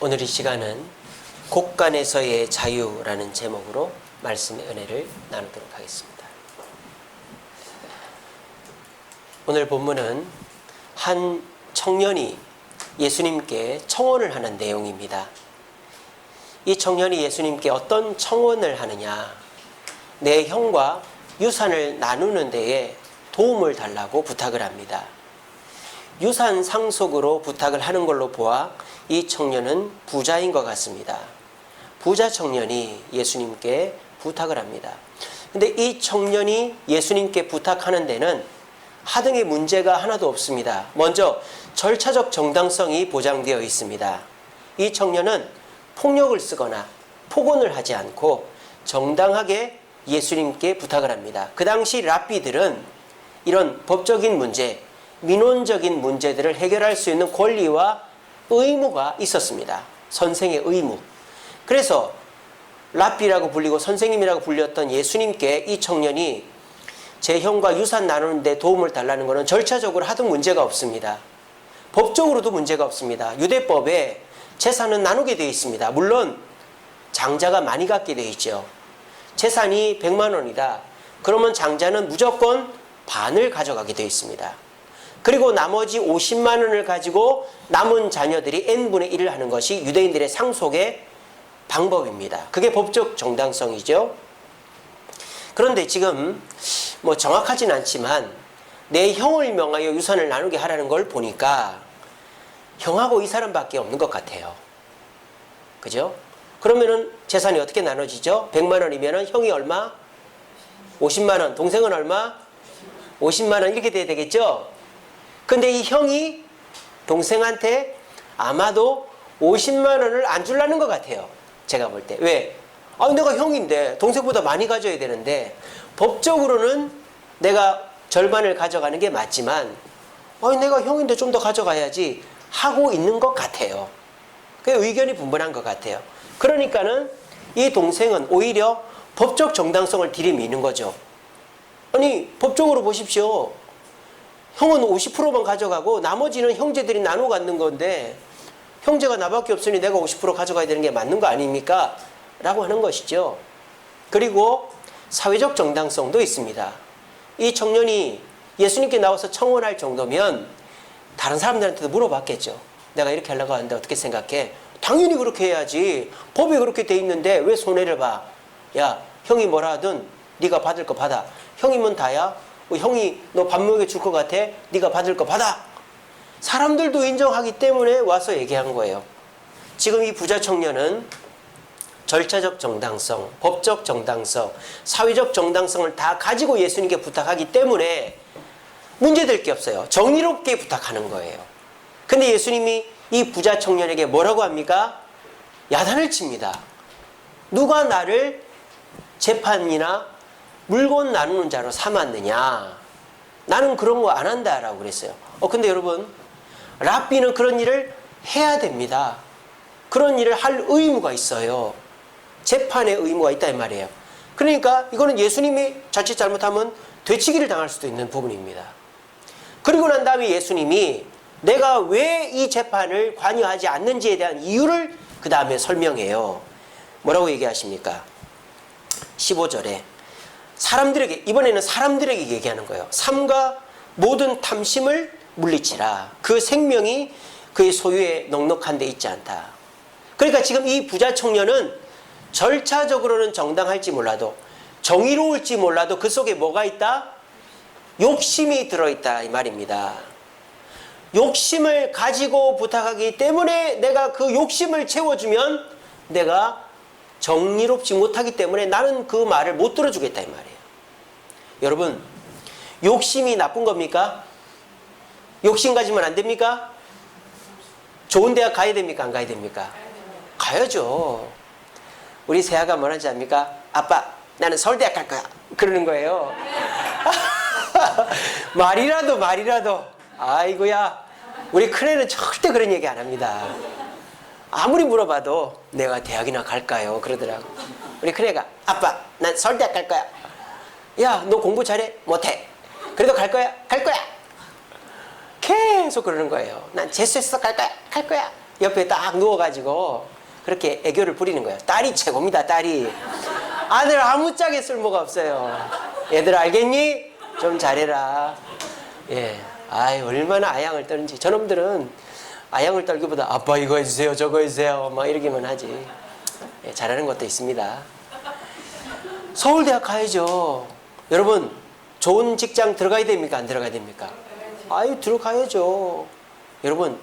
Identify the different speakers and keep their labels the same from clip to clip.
Speaker 1: 오늘 이 시간은 곳간에서의 자유라는 제목으로 말씀의 은혜를 나누도록 하겠습니다. 오늘 본문은 한 청년이 예수님께 청혼을 하는 내용입니다. 이 청년이 예수님께 어떤 청혼을 하느냐, 내 형과 유산을 나누는 데에 도움을 달라고 부탁을 합니다. 유산 상속으로 부탁을 하는 걸로 보아 이 청년은 부자인 것 같습니다. 부자 청년이 예수님께 부탁을 합니다. 근데 이 청년이 예수님께 부탁하는 데는 하등의 문제가 하나도 없습니다. 먼저 절차적 정당성이 보장되어 있습니다. 이 청년은 폭력을 쓰거나 폭언을 하지 않고 정당하게 예수님께 부탁을 합니다. 그 당시 랍비들은 이런 법적인 문제, 민원적인 문제들을 해결할 수 있는 권리와 의무가 있었습니다. 선생의 의무. 그래서 랍비라고 불리고 선생님이라고 불렸던 예수님께 이 청년이 제 형과 유산 나누는 데 도움을 달라는 것은 절차적으로 하등 문제가 없습니다. 법적으로도 문제가 없습니다. 유대법에 재산은 나누게 되어 있습니다. 물론 장자가 많이 갖게 되어 있죠. 재산이 100만 원이다. 그러면 장자는 무조건 반을 가져가게 되어 있습니다. 그리고 나머지 50만 원을 가지고 남은 자녀들이 n분의 1을 하는 것이 유대인들의 상속의 방법입니다. 그게 법적 정당성이죠. 그런데 지금 정확하진 않지만 내 형을 명하여 유산을 나누게 하라는 걸 보니까 형하고 이 사람밖에 없는 것 같아요. 그죠? 그러면은 재산이 어떻게 나눠지죠? 100만 원이면은 형이 얼마? 50만 원. 동생은 얼마? 50만 원. 이렇게 돼야 되겠죠? 근데 이 형이 동생한테 아마도 50만 원을 안 주려는 것 같아요. 제가 볼 때. 왜? 내가 형인데 동생보다 많이 가져야 되는데 법적으로는 내가 절반을 가져가는 게 맞지만 내가 형인데 좀 더 가져가야지 하고 있는 것 같아요. 그 의견이 분분한 것 같아요. 그러니까는 이 동생은 오히려 법적 정당성을 들이미는 거죠. 아니 법적으로 보십시오. 형은 50%만 가져가고 나머지는 형제들이 나눠 갖는 건데 형제가 나밖에 없으니 내가 50% 가져가야 되는 게 맞는 거 아닙니까? 라고 하는 것이죠. 그리고 사회적 정당성도 있습니다. 이 청년이 예수님께 나와서 청혼할 정도면 다른 사람들한테도 물어봤겠죠. 내가 이렇게 하려고 하는데 어떻게 생각해? 당연히 그렇게 해야지. 법에 그렇게 돼 있는데 왜 손해를 봐? 야, 형이 뭐라 하든 네가 받을 거 받아. 형이면 다야. 형이 너 밥 먹여줄 것 같아? 네가 받을 거 받아. 사람들도 인정하기 때문에 와서 얘기한 거예요. 지금 이 부자 청년은 절차적 정당성, 법적 정당성, 사회적 정당성을 다 가지고 예수님께 부탁하기 때문에 문제될 게 없어요. 정의롭게 부탁하는 거예요. 근데 예수님이 이 부자 청년에게 뭐라고 합니까? 야단을 칩니다. 누가 나를 재판이나 물건 나누는 자로 삼았느냐? 나는 그런 거 안 한다라고 그랬어요. 근데 여러분, 랍비는 그런 일을 해야 됩니다. 그런 일을 할 의무가 있어요. 재판의 의무가 있다 이 말이에요. 그러니까 이거는 예수님이 자칫 잘못하면 되치기를 당할 수도 있는 부분입니다. 그리고 난 다음에 예수님이 내가 왜 이 재판을 관여하지 않는지에 대한 이유를 그 다음에 설명해요. 뭐라고 얘기하십니까? 15절에 사람들에게, 이번에는 사람들에게 얘기하는 거예요. 삼가 모든 탐심을 물리치라. 그 생명이 그의 소유에 넉넉한 데 있지 않다. 그러니까 지금 이 부자 청년은 절차적으로는 정당할지 몰라도 정의로울지 몰라도 그 속에 뭐가 있다? 욕심이 들어있다 이 말입니다. 욕심을 가지고 부탁하기 때문에 내가 그 욕심을 채워주면 내가 정의롭지 못하기 때문에 나는 그 말을 못 들어주겠다 이 말이에요. 여러분, 욕심이 나쁜 겁니까? 욕심 가지면 안 됩니까? 좋은 대학 가야 됩니까? 안 가야 됩니까? 가야죠. 우리 세아가 뭐라는지 압니까? 아빠, 나는 서울대학 갈 거야. 그러는 거예요. 말이라도 아이고야, 우리 큰애는 절대 그런 얘기 안 합니다. 아무리 물어봐도 내가 대학이나 갈까요? 그러더라고. 우리 큰애가 아빠, 난 서울대학 갈 거야. 야, 너 공부 잘해? 못해. 그래도 갈 거야? 갈 거야. 계속 그러는 거예요. 난 재수했어. 갈 거야. 갈 거야. 옆에 딱 누워가지고 그렇게 애교를 부리는 거예요. 딸이 최고입니다, 딸이. 아들 아무짝에 쓸모가 없어요. 얘들 알겠니? 좀 잘해라. 예. 아이, 얼마나 아양을 떨는지. 저놈들은 아양을 떨기보다 아빠 이거 해주세요, 저거 해주세요. 막 이러기만 하지. 예, 잘하는 것도 있습니다. 서울대학 가야죠. 여러분, 좋은 직장 들어가야 됩니까? 안 들어가야 됩니까? 아유, 들어가야죠. 여러분,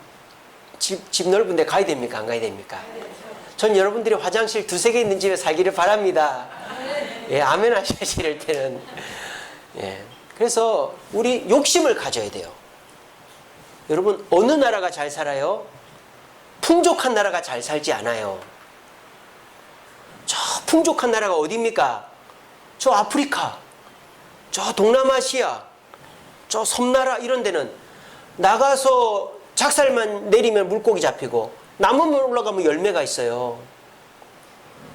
Speaker 1: 집 넓은 데 가야 됩니까? 안 가야 됩니까? 전 여러분들이 화장실 2-3개 있는 집에 살기를 바랍니다. 예, 아멘 하셔야지, 이럴 때는. 예. 그래서 우리 욕심을 가져야 돼요. 여러분, 어느 나라가 잘 살아요? 풍족한 나라가 잘 살지 않아요. 저 풍족한 나라가 어디입니까? 저 아프리카, 저 동남아시아, 저 섬나라 이런 데는 나가서 작살만 내리면 물고기 잡히고 나무만 올라가면 열매가 있어요.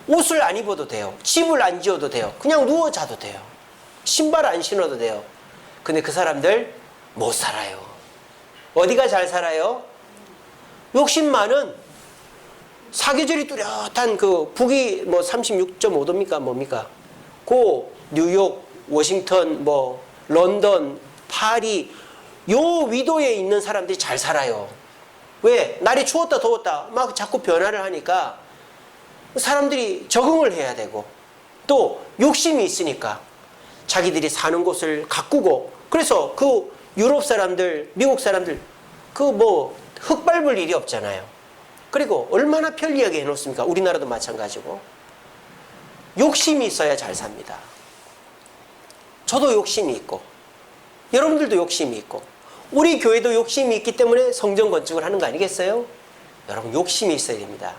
Speaker 1: 옷을 안 입어도 돼요. 집을 안 지어도 돼요. 그냥 누워 자도 돼요. 신발 안 신어도 돼요. 근데 그 사람들 못 살아요. 어디가 잘 살아요? 욕심 많은 사계절이 뚜렷한 그 북위 뭐 36.5도입니까? 뭡니까? 고 뉴욕, 워싱턴, 뭐 런던, 파리 요 위도에 있는 사람들이 잘 살아요. 왜? 날이 추웠다 더웠다 막 자꾸 변화를 하니까 사람들이 적응을 해야 되고 또 욕심이 있으니까 자기들이 사는 곳을 가꾸고 그래서 그 유럽 사람들, 미국 사람들 그 뭐 흙 밟을 일이 없잖아요. 그리고 얼마나 편리하게 해놓습니까? 우리나라도 마찬가지고. 욕심이 있어야 잘 삽니다. 저도 욕심이 있고 여러분들도 욕심이 있고 우리 교회도 욕심이 있기 때문에 성전 건축을 하는 거 아니겠어요? 여러분 욕심이 있어야 됩니다.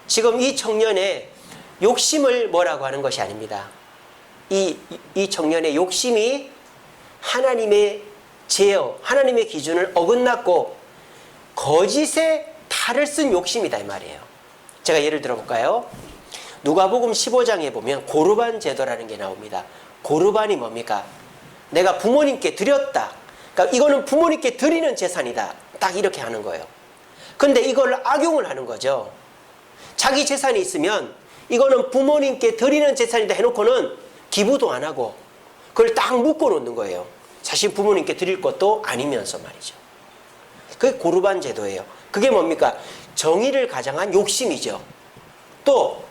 Speaker 1: 지금 이 청년의 욕심을 뭐라고 하는 것이 아닙니다. 이 청년의 욕심이 하나님의 제어, 하나님의 기준을 어긋났고 거짓의 탈을 쓴 욕심이다 이 말이에요. 제가 예를 들어볼까요? 누가복음 15장에 보면 고르반 제도라는 게 나옵니다. 고르반이 뭡니까? 내가 부모님께 드렸다. 그러니까 이거는 부모님께 드리는 재산이다. 딱 이렇게 하는 거예요. 근데 이걸 악용을 하는 거죠. 자기 재산이 있으면 이거는 부모님께 드리는 재산이다 해놓고는 기부도 안 하고 그걸 딱 묶어 놓는 거예요. 사실 부모님께 드릴 것도 아니면서 말이죠. 그게 고르반 제도예요. 그게 뭡니까? 정의를 가장한 욕심이죠. 또,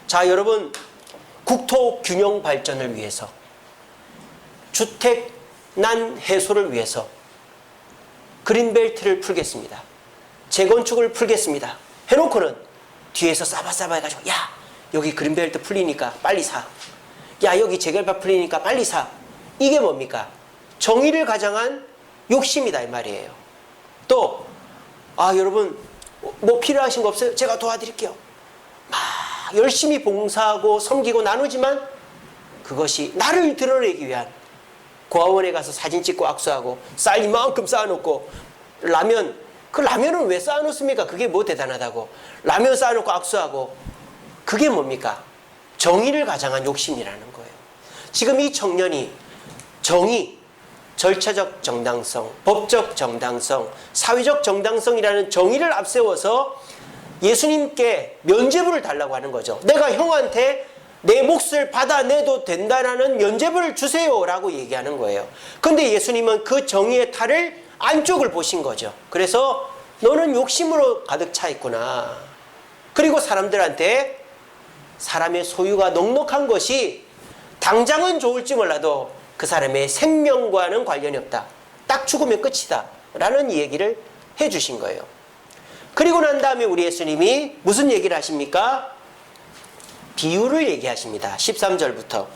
Speaker 1: 자, 여러분, 국토 균형 발전을 위해서, 주택난 해소를 위해서 그린벨트를 풀겠습니다. 재건축을 풀겠습니다. 해놓고는 뒤에서 싸바싸바 해가지고, 야, 여기 그린벨트 풀리니까 빨리 사. 야, 여기 재개발 풀리니까 빨리 사. 이게 뭡니까? 정의를 가장한 욕심이다 이 말이에요. 또 여러분 뭐 필요하신 거 없어요? 제가 도와드릴게요. 막 열심히 봉사하고 섬기고 나누지만 그것이 나를 드러내기 위한 고아원에 가서 사진 찍고 악수하고 쌀 이만큼 쌓아놓고 라면 그 라면은 왜 쌓아놓습니까? 그게 뭐 대단하다고 라면 쌓아놓고 악수하고 그게 뭡니까? 정의를 가장한 욕심이라는 거예요. 지금 이 청년이 정의 절차적 정당성, 법적 정당성, 사회적 정당성이라는 정의를 앞세워서 예수님께 면죄부를 달라고 하는 거죠. 내가 형한테 내 몫을 받아내도 된다라는 면죄부를 주세요라고 얘기하는 거예요. 근데 예수님은 그 정의의 탈을 안쪽을 보신 거죠. 그래서 너는 욕심으로 가득 차 있구나. 그리고 사람들한테 사람의 소유가 넉넉한 것이 당장은 좋을지 몰라도 그 사람의 생명과는 관련이 없다. 딱 죽으면 끝이다. 라는 얘기를 해주신 거예요. 그리고 난 다음에 우리 예수님이 무슨 얘기를 하십니까? 비유를 얘기하십니다. 13절부터,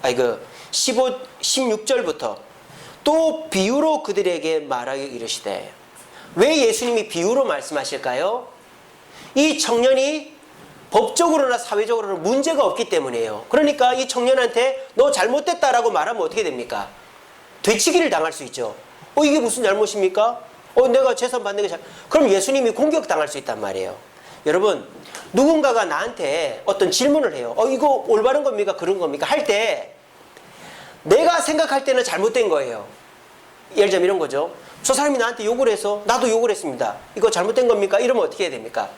Speaker 1: 16절부터 또 비유로 그들에게 말하여 이르시되 왜 예수님이 비유로 말씀하실까요? 이 청년이 법적으로나 사회적으로는 문제가 없기 때문이에요. 그러니까 이 청년한테 너 잘못됐다라고 말하면 어떻게 됩니까? 되치기를 당할 수 있죠. 이게 무슨 잘못입니까? 내가 재산 받는 게 그럼 예수님이 공격당할 수 있단 말이에요. 여러분 누군가가 나한테 어떤 질문을 해요. 이거 올바른 겁니까? 그런 겁니까? 할 때 내가 생각할 때는 잘못된 거예요. 예를 들면 이런 거죠. 저 사람이 나한테 욕을 해서 나도 욕을 했습니다. 이거 잘못된 겁니까? 이러면 어떻게 해야 됩니까?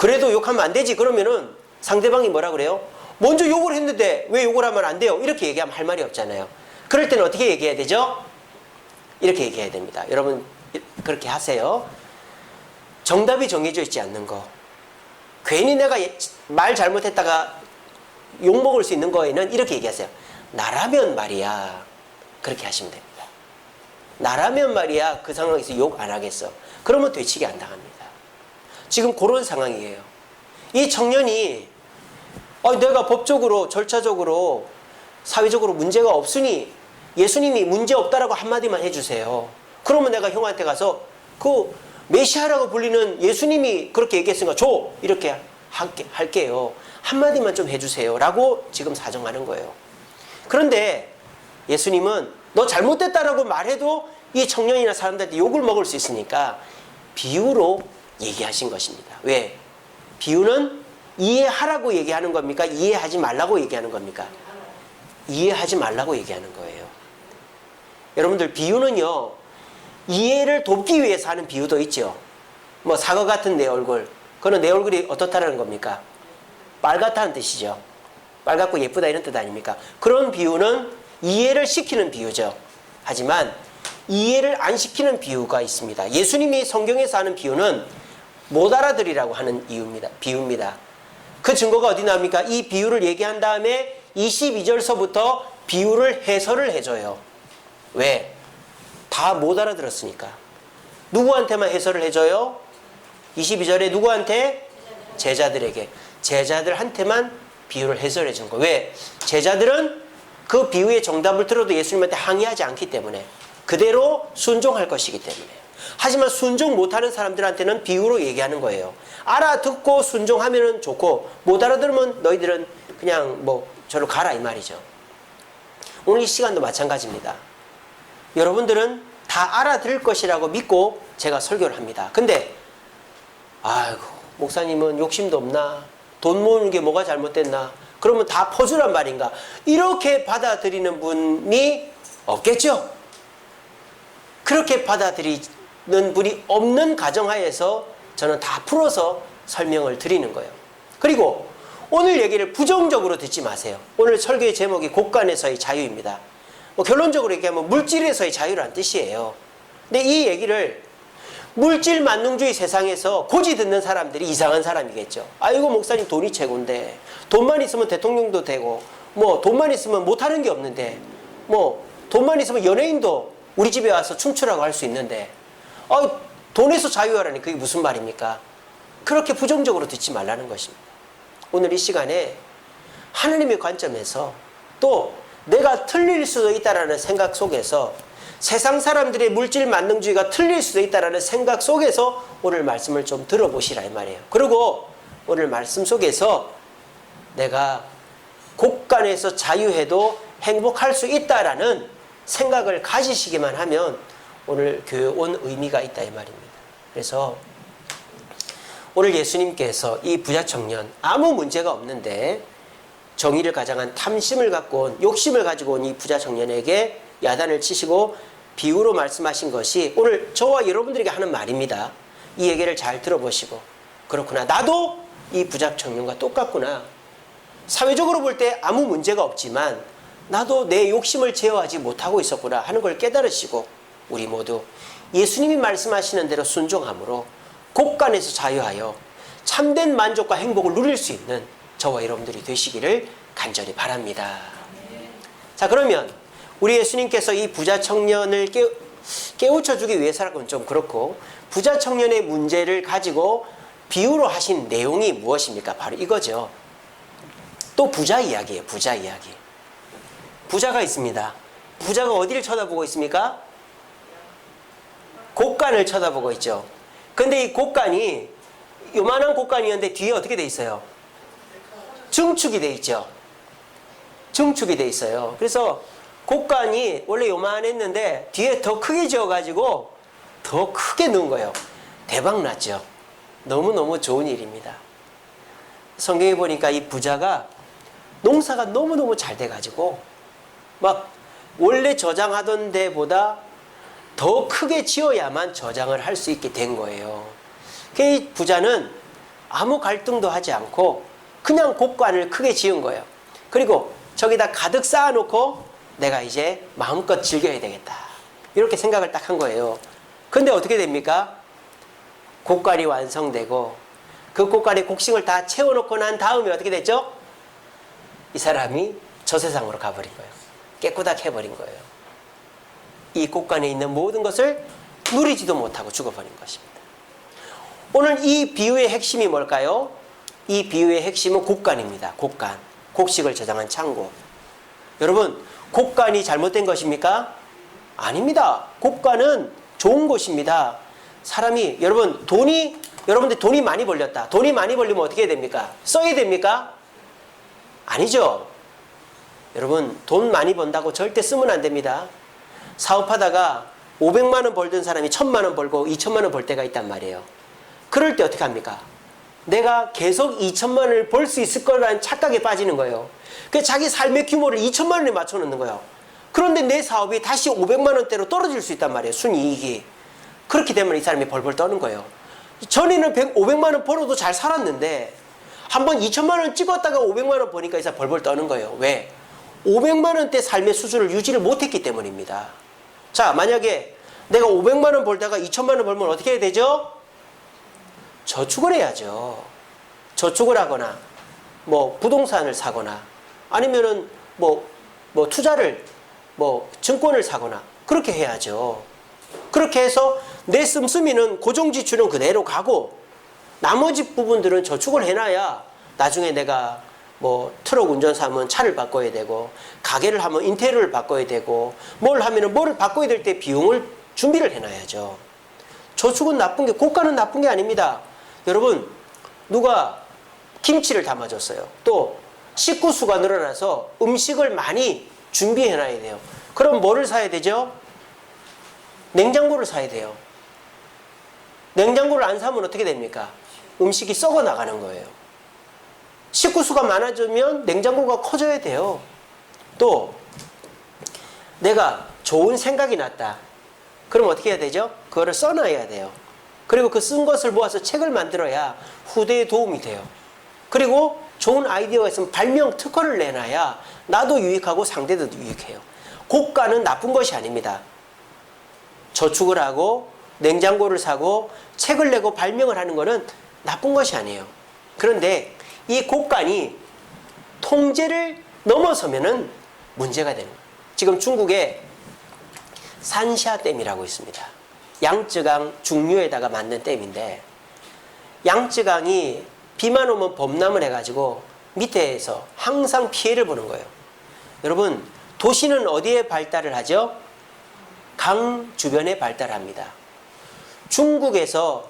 Speaker 1: 그래도 욕하면 안 되지. 그러면은 상대방이 뭐라 그래요? 먼저 욕을 했는데 왜 욕을 하면 안 돼요? 이렇게 얘기하면 할 말이 없잖아요. 그럴 때는 어떻게 얘기해야 되죠? 이렇게 얘기해야 됩니다. 여러분 그렇게 하세요. 정답이 정해져 있지 않는 거. 괜히 내가 말 잘못했다가 욕먹을 수 있는 거에는 이렇게 얘기하세요. 나라면 말이야. 그렇게 하시면 됩니다. 나라면 말이야 그 상황에서 욕 안 하겠어. 그러면 되치기 안 당합니다. 지금 그런 상황이에요. 이 청년이 내가 법적으로 절차적으로 사회적으로 문제가 없으니 예수님이 문제 없다라고 한마디만 해주세요. 그러면 내가 형한테 가서 그 메시아라고 불리는 예수님이 그렇게 얘기했으니까 줘! 이렇게 할게요. 한마디만 좀 해주세요. 라고 지금 사정하는 거예요. 그런데 예수님은 너 잘못됐다라고 말해도 이 청년이나 사람들한테 욕을 먹을 수 있으니까 비유로 얘기하신 것입니다. 왜? 비유는 이해하라고 얘기하는 겁니까? 이해하지 말라고 얘기하는 겁니까? 이해하지 말라고 얘기하는 거예요. 여러분들 비유는요, 이해를 돕기 위해서 하는 비유도 있죠. 뭐 사과 같은 내 얼굴, 그거는 내 얼굴이 어떻다라는 겁니까? 빨갛다는 뜻이죠. 빨갛고 예쁘다 이런 뜻 아닙니까? 그런 비유는 이해를 시키는 비유죠. 하지만 이해를 안 시키는 비유가 있습니다. 예수님이 성경에서 하는 비유는 못 알아들이라고 하는 비유입니다. 그 증거가 어디 나옵니까? 이 비유를 얘기한 다음에 22절서부터 비유를 해설을 해줘요. 왜? 다 못 알아들었으니까. 누구한테만 해설을 해줘요? 22절에 누구한테? 제자들에게. 제자들한테만 비유를 해설해 준 거예요. 왜? 제자들은 그 비유의 정답을 들어도 예수님한테 항의하지 않기 때문에 그대로 순종할 것이기 때문에. 하지만 순종 못하는 사람들한테는 비유로 얘기하는 거예요. 알아듣고 순종하면 좋고 못 알아들으면 너희들은 그냥 뭐 저로 가라 이 말이죠. 오늘 이 시간도 마찬가지입니다. 여러분들은 다 알아들을 것이라고 믿고 제가 설교를 합니다. 근데 아이고 목사님은 욕심도 없나? 돈 모으는 게 뭐가 잘못됐나? 그러면 다 퍼주란 말인가? 이렇게 받아들이는 분이 없겠죠? 그렇게 받아들이는 분이 없는 가정하에서 저는 다 풀어서 설명을 드리는 거예요. 그리고 오늘 얘기를 부정적으로 듣지 마세요. 오늘 설교의 제목이 곳간에서의 자유입니다. 뭐 결론적으로 얘기하면 물질에서의 자유라는 뜻이에요. 근데 이 얘기를 물질 만능주의 세상에서 고지 듣는 사람들이 이상한 사람이겠죠. 아이고 목사님 돈이 최고인데 돈만 있으면 대통령도 되고 뭐 돈만 있으면 못하는 게 없는데 뭐 돈만 있으면 연예인도 우리 집에 와서 춤추라고 할 수 있는데 돈에서 자유하라니 그게 무슨 말입니까? 그렇게 부정적으로 듣지 말라는 것입니다. 오늘 이 시간에 하나님의 관점에서 또 내가 틀릴 수도 있다는 생각 속에서 세상 사람들의 물질 만능주의가 틀릴 수도 있다는 생각 속에서 오늘 말씀을 좀 들어보시라 이 말이에요. 그리고 오늘 말씀 속에서 내가 곳간에서 자유해도 행복할 수 있다라는 생각을 가지시기만 하면 오늘 교회 온 의미가 있다 이 말입니다. 그래서 오늘 예수님께서 이 부자 청년 아무 문제가 없는데 정의를 가장한 탐심을 갖고 온 욕심을 가지고 온 이 부자 청년에게 야단을 치시고 비유로 말씀하신 것이 오늘 저와 여러분들에게 하는 말입니다. 이 얘기를 잘 들어보시고 그렇구나 나도 이 부자 청년과 똑같구나. 사회적으로 볼 때 아무 문제가 없지만 나도 내 욕심을 제어하지 못하고 있었구나 하는 걸 깨달으시고 우리 모두 예수님이 말씀하시는 대로 순종함으로 곳간에서 자유하여 참된 만족과 행복을 누릴 수 있는 저와 여러분들이 되시기를 간절히 바랍니다. 자, 그러면 우리 예수님께서 이 부자 청년을 깨우쳐주기 위해서라고는 좀 그렇고 부자 청년의 문제를 가지고 비유로 하신 내용이 무엇입니까? 바로 이거죠. 또 부자 이야기예요. 부자 이야기. 부자가 있습니다. 부자가 어디를 쳐다보고 있습니까? 곳간을 쳐다보고 있죠. 근데 이 곳간이 요만한 곳간이었는데 뒤에 어떻게 돼 있어요? 증축이 돼 있죠. 증축이 돼 있어요. 그래서 곳간이 원래 요만했는데 뒤에 더 크게 지어가지고 더 크게 넣은 거예요. 대박 났죠. 너무너무 좋은 일입니다. 성경에 보니까 이 부자가 농사가 너무너무 잘 돼가지고 막 원래 저장하던 데보다 더 크게 지어야만 저장을 할 수 있게 된 거예요. 그 부자는 아무 갈등도 하지 않고 그냥 곡간을 크게 지은 거예요. 그리고 저기다 가득 쌓아놓고 내가 이제 마음껏 즐겨야 되겠다. 이렇게 생각을 딱 한 거예요. 근데 어떻게 됩니까? 곡간이 완성되고 그 곡간에 곡식을 다 채워놓고 난 다음에 어떻게 됐죠? 이 사람이 저 세상으로 가버린 거예요. 깨꼬닥 해버린 거예요. 이 곡간에 있는 모든 것을 누리지도 못하고 죽어버린 것입니다. 오늘 이 비유의 핵심이 뭘까요? 이 비유의 핵심은 곡간입니다. 곡간. 곡식을 저장한 창고. 여러분, 곡간이 잘못된 것입니까? 아닙니다. 곡간은 좋은 곳입니다. 사람이, 여러분들 돈이 많이 벌렸다. 돈이 많이 벌리면 어떻게 해야 됩니까? 써야 됩니까? 아니죠. 여러분, 돈 많이 번다고 절대 쓰면 안 됩니다. 사업하다가 500만 원 벌던 사람이 1000만 원 벌고 2000만 원 벌 때가 있단 말이에요. 그럴 때 어떻게 합니까? 내가 계속 2천만 원을 벌 수 있을 거라는 착각에 빠지는 거예요. 그래서 자기 삶의 규모를 2천만 원에 맞춰 놓는 거예요. 그런데 내 사업이 다시 500만 원대로 떨어질 수 있단 말이에요. 순이익이. 그렇게 되면 이 사람이 벌벌 떠는 거예요. 전에는 500만 원 벌어도 잘 살았는데 한번 2천만 원 찍었다가 500만 원 버니까 이 사람 벌벌 떠는 거예요. 왜? 500만 원대 삶의 수준을 유지를 못했기 때문입니다. 자, 만약에 내가 500만 원 벌다가 2천만 원 벌면 어떻게 해야 되죠? 저축을 해야죠. 저축을 하거나 뭐 부동산을 사거나 아니면은 뭐 투자를 증권을 사거나 그렇게 해야죠. 그렇게 해서 내 씀씀이는 고정지출은 그대로 가고 나머지 부분들은 저축을 해놔야 나중에 내가 트럭 운전사 하면 차를 바꿔야 되고 가게를 하면 인테리어를 바꿔야 되고 뭘 하면은 뭐를 바꿔야 될 때 비용을 준비를 해놔야죠. 저축은 나쁜 게, 고가는 나쁜 게 아닙니다. 여러분, 누가 김치를 담아줬어요. 또 식구수가 늘어나서 음식을 많이 준비해놔야 돼요. 그럼 뭐를 사야 되죠? 냉장고를 사야 돼요. 냉장고를 안 사면 어떻게 됩니까? 음식이 썩어 나가는 거예요. 식구수가 많아지면 냉장고가 커져야 돼요. 또 내가 좋은 생각이 났다. 그럼 어떻게 해야 되죠? 그거를 써놔야 돼요. 그리고 그 쓴 것을 모아서 책을 만들어야 후대에 도움이 돼요. 그리고 좋은 아이디어가 있으면 발명 특허를 내놔야 나도 유익하고 상대도 유익해요. 고가는 나쁜 것이 아닙니다. 저축을 하고 냉장고를 사고 책을 내고 발명을 하는 것은 나쁜 것이 아니에요. 그런데 이 곡간이 통제를 넘어서면은 문제가 되는 거예요. 지금 중국에 산샤댐이라고 있습니다. 양쯔강 중류에다가 만든 댐인데 양쯔강이 비만 오면 범람을 해가지고 밑에서 항상 피해를 보는 거예요. 여러분, 도시는 어디에 발달을 하죠? 강 주변에 발달합니다. 중국에서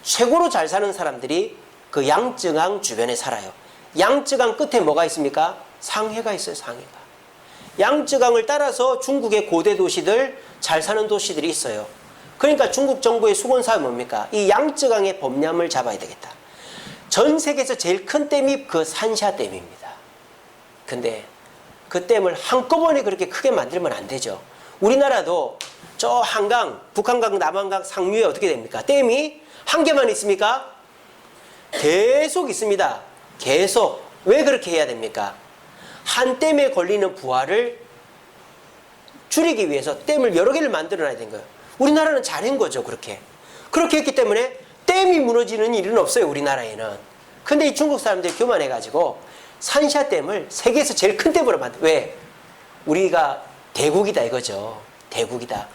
Speaker 1: 최고로 잘 사는 사람들이 그 양쯔강 주변에 살아요. 양쯔강 끝에 뭐가 있습니까? 상해가 있어요. 상해가. 양쯔강을 따라서 중국의 고대 도시들, 잘 사는 도시들이 있어요. 그러니까 중국 정부의 수건사업이 뭡니까? 이 양쯔강의 범람을 잡아야 되겠다. 전 세계에서 제일 큰 댐이 그 산샤댐입니다. 근데 그 댐을 한꺼번에 그렇게 크게 만들면 안 되죠. 우리나라도 저 한강, 북한강, 남한강 상류에 어떻게 됩니까? 댐이 한 개만 있습니까? 계속 있습니다. 계속. 왜 그렇게 해야 됩니까? 한 댐에 걸리는 부하를 줄이기 위해서 댐을 여러 개를 만들어놔야 된 거예요. 우리나라는 잘한 거죠. 그렇게 했기 때문에 댐이 무너지는 일은 없어요. 우리나라에는. 근데 이 중국 사람들이 교만해가지고 산샤댐을 세계에서 제일 큰 댐으로 만들. 왜? 우리가 대국이다 이거죠. 대국이다.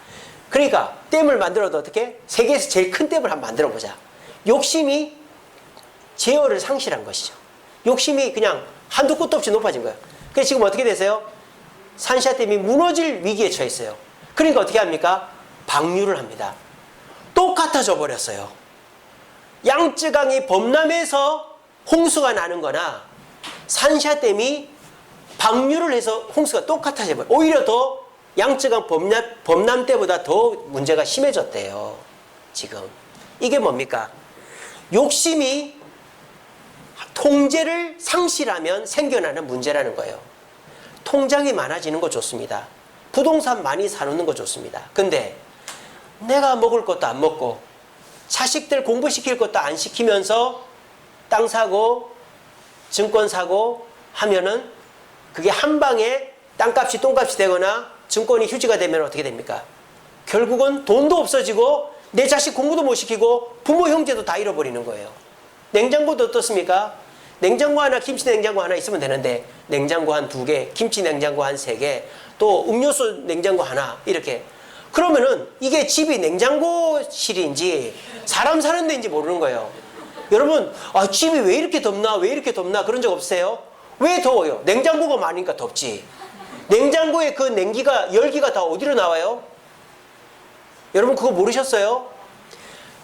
Speaker 1: 그러니까 댐을 만들어도 어떻게? 세계에서 제일 큰 댐을 한번 만들어보자. 욕심이 제어를 상실한 것이죠. 욕심이 그냥 한도 끝도 없이 높아진 거예요. 그래서 지금 어떻게 되세요? 산샤댐이 무너질 위기에 처했어요. 그러니까 어떻게 합니까? 방류를 합니다. 똑같아져 버렸어요. 양쯔강이 범람해서 홍수가 나는 거나 산샤댐이 방류를 해서 홍수가 똑같아져 버려요. 오히려 더 양쯔강 범람 때보다 더 문제가 심해졌대요. 지금. 이게 뭡니까? 욕심이 통제를 상실하면 생겨나는 문제라는 거예요. 통장이 많아지는 거 좋습니다. 부동산 많이 사놓는 거 좋습니다. 근데 내가 먹을 것도 안 먹고 자식들 공부시킬 것도 안 시키면서 땅 사고 증권 사고 하면은 그게 한 방에 땅값이 똥값이 되거나 증권이 휴지가 되면 어떻게 됩니까? 결국은 돈도 없어지고 내 자식 공부도 못 시키고 부모 형제도 다 잃어버리는 거예요. 냉장고도 어떻습니까? 냉장고 하나, 김치 냉장고 하나 있으면 되는데 냉장고 한 2개, 김치 냉장고 한 3개, 또 음료수 냉장고 하나 이렇게. 그러면은 이게 집이 냉장고실인지 사람 사는 데인지 모르는 거예요. 여러분, 집이 왜 이렇게 덥나? 왜 이렇게 덥나? 그런 적 없어요? 왜 더워요? 냉장고가 많으니까 덥지. 냉장고에 그 냉기가, 열기가 다 어디로 나와요? 여러분 그거 모르셨어요?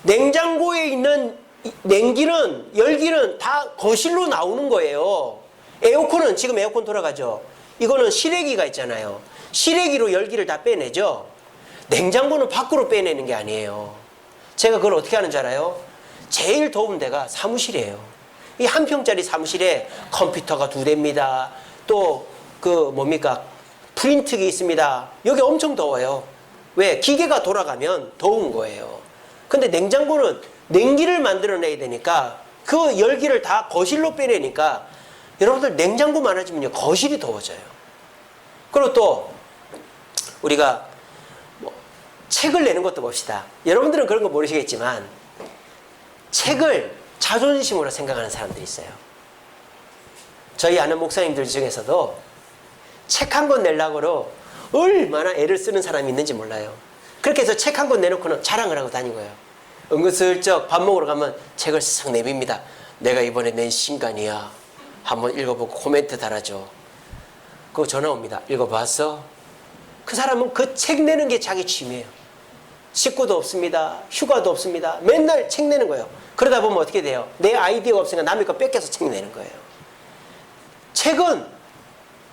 Speaker 1: 냉장고에 있는 냉기는, 열기는 다 거실로 나오는 거예요. 에어컨은 지금 에어컨 돌아가죠. 이거는 실외기가 있잖아요. 실외기로 열기를 다 빼내죠. 냉장고는 밖으로 빼내는 게 아니에요. 제가 그걸 어떻게 하는 줄 알아요? 제일 더운 데가 사무실이에요. 이 한 평짜리 사무실에 컴퓨터가 2대입니다. 또 프린트기 있습니다. 여기 엄청 더워요. 왜? 기계가 돌아가면 더운 거예요. 근데 냉장고는 냉기를 만들어내야 되니까 그 열기를 다 거실로 빼내니까 여러분들 냉장고 많아지면요 거실이 더워져요. 그리고 또 우리가 책을 내는 것도 봅시다. 여러분들은 그런 거 모르시겠지만 책을 자존심으로 생각하는 사람들이 있어요. 저희 아는 목사님들 중에서도 책 한 권 내려고 얼마나 애를 쓰는 사람이 있는지 몰라요. 그렇게 해서 책 한 권 내놓고는 자랑을 하고 다닌 거예요. 은근슬쩍 밥 먹으러 가면 책을 싹 내밉니다. 내가 이번에 낸 신간이야. 한번 읽어보고 코멘트 달아줘. 그거 전화 옵니다. 읽어봤어? 그 사람은 그 책 내는 게 자기 취미예요. 식구도 없습니다. 휴가도 없습니다. 맨날 책 내는 거예요. 그러다 보면 어떻게 돼요? 내 아이디어가 없으니까 남의 거 뺏겨서 책 내는 거예요. 책은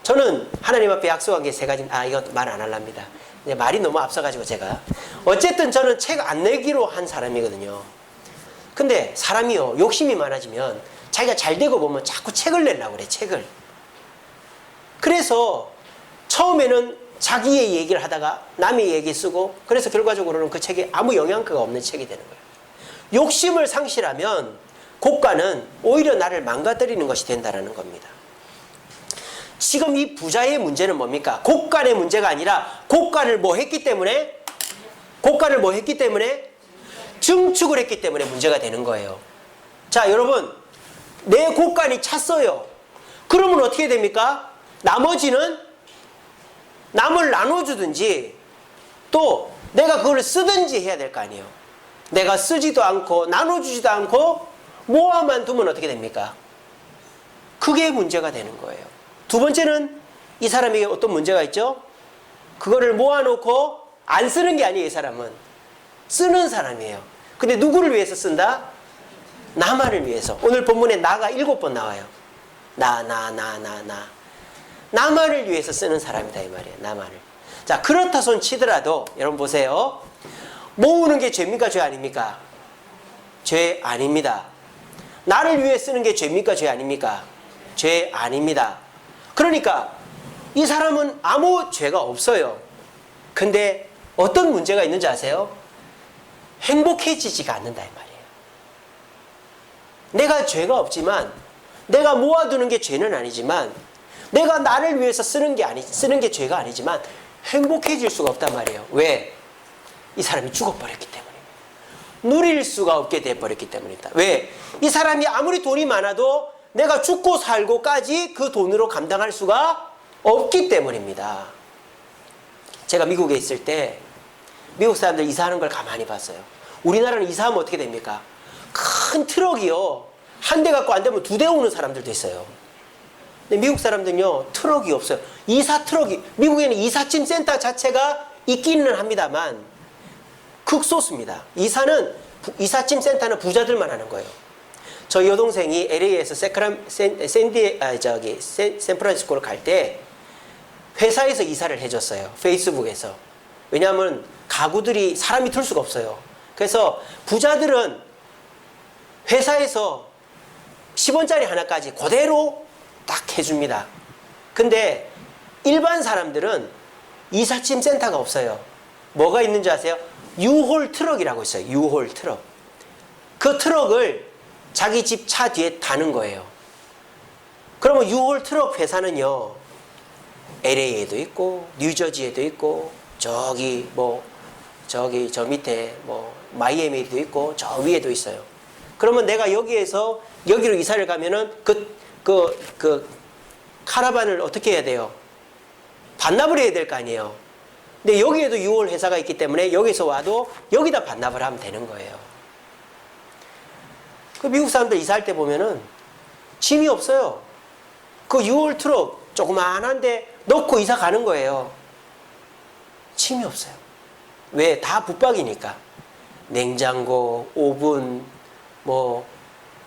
Speaker 1: 저는 하나님 앞에 약속한 게 3가지. 이거 말 안 하랍니다. 말이 너무 앞서가지고 제가. 어쨌든 저는 책 안 내기로 한 사람이거든요. 근데 사람이요, 욕심이 많아지면 자기가 잘 되고 보면 자꾸 책을 내려고 그래, 책을. 그래서 처음에는 자기의 얘기를 하다가 남의 얘기 쓰고, 그래서 결과적으로는 그 책에 아무 영향가가 없는 책이 되는 거예요. 욕심을 상실하면 고가는 오히려 나를 망가뜨리는 것이 된다는 겁니다. 지금 이 부자의 문제는 뭡니까? 고가의 문제가 아니라 고가를 뭐 했기 때문에? 고가를 뭐 했기 때문에? 증축을 했기 때문에 문제가 되는 거예요. 자, 여러분, 내 고간이 찼어요. 그러면 어떻게 됩니까? 나머지는 남을 나눠주든지 또 내가 그걸 쓰든지 해야 될 거 아니에요. 내가 쓰지도 않고 나눠주지도 않고 모아만 두면 어떻게 됩니까? 그게 문제가 되는 거예요. 두 번째는 이 사람에게 어떤 문제가 있죠? 그거를 모아놓고 안 쓰는 게 아니에요. 이 사람은 쓰는 사람이에요. 근데 누구를 위해서 쓴다? 나만을 위해서. 오늘 본문에 나가 7번 나와요. 나만을 위해서 쓰는 사람이다 이 말이에요. 나만을. 자, 그렇다 손 치더라도 여러분 보세요. 모으는 게 죄입니까? 죄 아닙니까? 죄 아닙니다. 나를 위해 쓰는 게 죄입니까? 죄 아닙니까? 죄 아닙니다. 그러니까 이 사람은 아무 죄가 없어요. 근데 어떤 문제가 있는지 아세요? 행복해지지가 않는다 이 말이에요. 내가 죄가 없지만, 내가 모아두는 게 죄는 아니지만, 내가 나를 위해서 쓰는 게 죄가 아니지만 행복해질 수가 없단 말이에요. 왜? 이 사람이 죽어버렸기 때문입니다. 누릴 수가 없게 돼버렸기 때문이다. 왜? 이 사람이 아무리 돈이 많아도 내가 죽고 살고까지 그 돈으로 감당할 수가 없기 때문입니다. 제가 미국에 있을 때 미국 사람들 이사하는 걸 가만히 봤어요. 우리나라는 이사하면 어떻게 됩니까? 큰 트럭이요, 한 대 갖고 안 되면 2대 오는 사람들도 있어요. 근데 미국 사람들은요, 트럭이 없어요. 이사 트럭이, 미국에는 이삿짐 센터 자체가 있기는 합니다만 극소수입니다. 이삿짐 센터는 부자들만 하는 거예요. 저희 여동생이 LA에서 샌프란시스코를 갈 때 회사에서 이사를 해줬어요. 페이스북에서. 왜냐하면 가구들이 사람이 들 수가 없어요. 그래서 부자들은 회사에서 10원짜리 하나까지 그대로 딱 해줍니다. 근데 일반 사람들은 이삿짐 센터가 없어요. 뭐가 있는지 아세요? 유홀 트럭이라고 있어요. 유홀 트럭. 그 트럭을 자기 집 차 뒤에 다는 거예요. 그러면 U-Haul 트럭 회사는요, LA에도 있고 뉴저지에도 있고 저기 저 밑에 마이애미에도 있고 저 위에도 있어요. 그러면 내가 여기에서 여기로 이사를 가면은 그 카라반을 어떻게 해야 돼요? 반납을 해야 될 거 아니에요. 근데 여기에도 U-Haul 회사가 있기 때문에 여기서 와도 여기다 반납을 하면 되는 거예요. 그 미국 사람들 이사할 때 보면은 짐이 없어요. 그 U-Haul 트럭 조그만한데 넣고 이사 가는 거예요. 짐이 없어요. 왜? 다 붙박이니까. 냉장고, 오븐,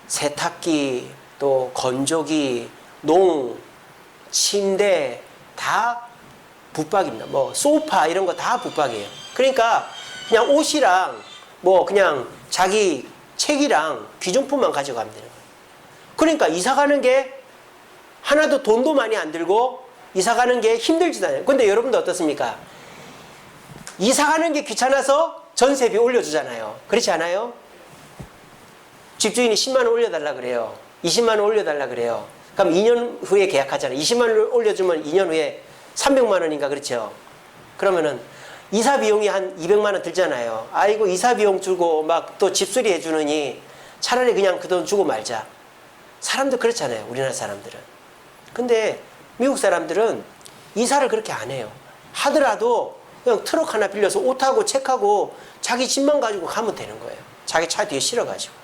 Speaker 1: 세탁기, 또 건조기, 농, 침대 다 붙박입니다. 소파 이런 거 다 붙박이에요. 그러니까 그냥 옷이랑 그냥 자기 책이랑 귀중품만 가져가면 되는 거예요. 그러니까 이사 가는 게 하나도 돈도 많이 안 들고 이사 가는 게 힘들지도 않아요. 근데 여러분도 어떻습니까? 이사 가는 게 귀찮아서 전세비 올려주잖아요. 그렇지 않아요? 집주인이 10만 원 올려달라 그래요. 20만 원 올려달라 그래요. 그럼 2년 후에 계약하잖아요. 20만 원 올려주면 2년 후에 300만 원인가 그렇죠? 그러면은 이사 비용이 한 200만 원 들잖아요. 아이고 이사 비용 주고 막 또 집수리 해주느니 차라리 그냥 그 돈 주고 말자. 사람들 그렇잖아요. 우리나라 사람들은. 근데 미국 사람들은 이사를 그렇게 안 해요. 하더라도 그냥 트럭 하나 빌려서 옷하고 책하고 자기 집만 가지고 가면 되는 거예요. 자기 차 뒤에 실어가지고.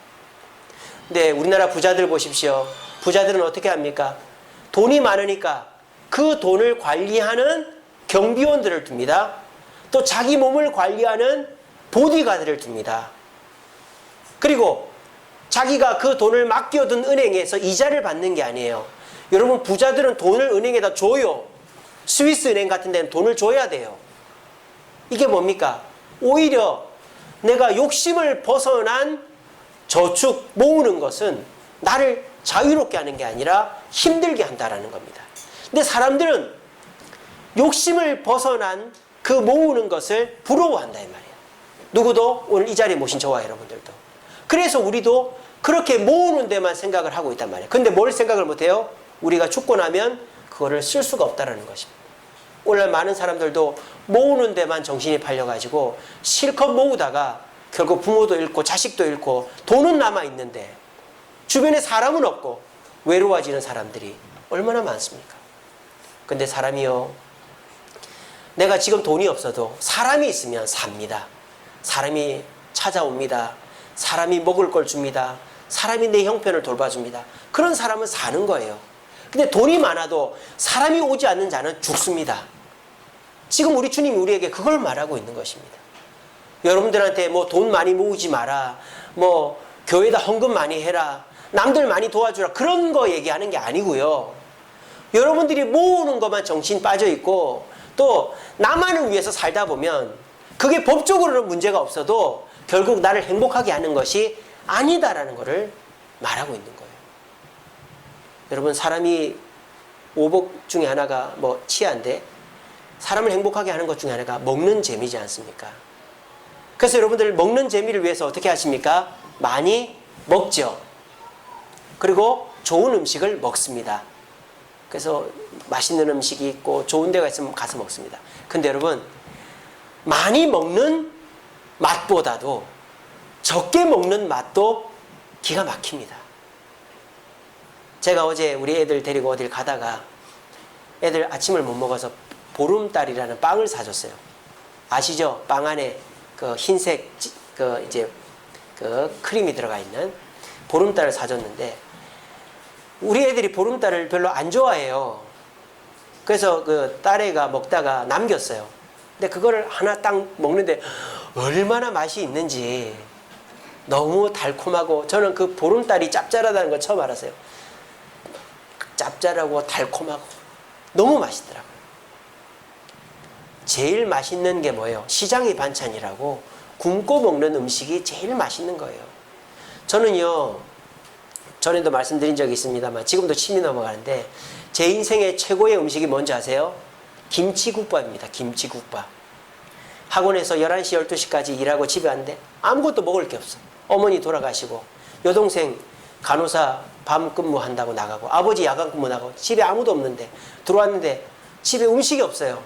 Speaker 1: 근데 우리나라 부자들 보십시오. 부자들은 어떻게 합니까? 돈이 많으니까 그 돈을 관리하는 경비원들을 둡니다. 또 자기 몸을 관리하는 보디가드를 둡니다. 그리고 자기가 그 돈을 맡겨둔 은행에서 이자를 받는 게 아니에요. 여러분 부자들은 돈을 은행에다 줘요. 스위스 은행 같은 데는 돈을 줘야 돼요. 이게 뭡니까? 오히려 내가 욕심을 벗어난 저축 모으는 것은 나를 자유롭게 하는 게 아니라 힘들게 한다라는 겁니다. 근데 사람들은 욕심을 벗어난 그 모으는 것을 부러워한다 이 말이에요. 누구도 오늘 이 자리에 모신 저와 여러분들도. 그래서 우리도 그렇게 모으는 데만 생각을 하고 있단 말이에요. 근데 뭘 생각을 못해요? 우리가 죽고 나면 그거를 쓸 수가 없다는 것입니다. 오늘 많은 사람들도 모으는 데만 정신이 팔려가지고 실컷 모으다가 결국 부모도 잃고 자식도 잃고 돈은 남아있는데 주변에 사람은 없고 외로워지는 사람들이 얼마나 많습니까? 근데 사람이요, 내가 지금 돈이 없어도 사람이 있으면 삽니다. 사람이 찾아옵니다. 사람이 먹을 걸 줍니다. 사람이 내 형편을 돌봐줍니다. 그런 사람은 사는 거예요. 근데 돈이 많아도 사람이 오지 않는 자는 죽습니다. 지금 우리 주님이 우리에게 그걸 말하고 있는 것입니다. 여러분들한테 돈 많이 모으지 마라, 교회에다 헌금 많이 해라, 남들 많이 도와주라, 그런 거 얘기하는 게 아니고요. 여러분들이 모으는 것만 정신 빠져 있고 또 나만을 위해서 살다 보면 그게 법적으로는 문제가 없어도 결국 나를 행복하게 하는 것이 아니다라는 것을 말하고 있는 거예요. 여러분 사람이 오복 중에 하나가 치아인데 사람을 행복하게 하는 것 중에 하나가 먹는 재미지 않습니까? 그래서 여러분들 먹는 재미를 위해서 어떻게 하십니까? 많이 먹죠. 그리고 좋은 음식을 먹습니다. 그래서 맛있는 음식이 있고 좋은 데가 있으면 가서 먹습니다. 근데 여러분 많이 먹는 맛보다도 적게 먹는 맛도 기가 막힙니다. 제가 어제 우리 애들 데리고 어딜 가다가 애들 아침을 못 먹어서 보름달이라는 빵을 사줬어요. 아시죠? 빵 안에 그 흰색 크림이 들어가 있는 보름달을 사줬는데 우리 애들이 보름달을 별로 안 좋아해요. 그래서 그 딸애가 먹다가 남겼어요. 근데 그거를 하나 딱 먹는데 얼마나 맛이 있는지 너무 달콤하고, 저는 그 보름달이 짭짤하다는 걸 처음 알았어요. 짭짤하고 달콤하고 너무 맛있더라고요. 제일 맛있는 게 뭐예요? 시장의 반찬이라고 굶고 먹는 음식이 제일 맛있는 거예요. 저는요, 전에도 말씀드린 적이 있습니다만 지금도 침이 넘어가는데 제 인생의 최고의 음식이 뭔지 아세요? 김치국밥입니다. 김치국밥. 학원에서 11시, 12시까지 일하고 집에 왔는데 아무것도 먹을 게 없어. 어머니 돌아가시고 여동생 간호사 밤 근무한다고 나가고 아버지 야간 근무 나가고 집에 아무도 없는데 들어왔는데 집에 음식이 없어요.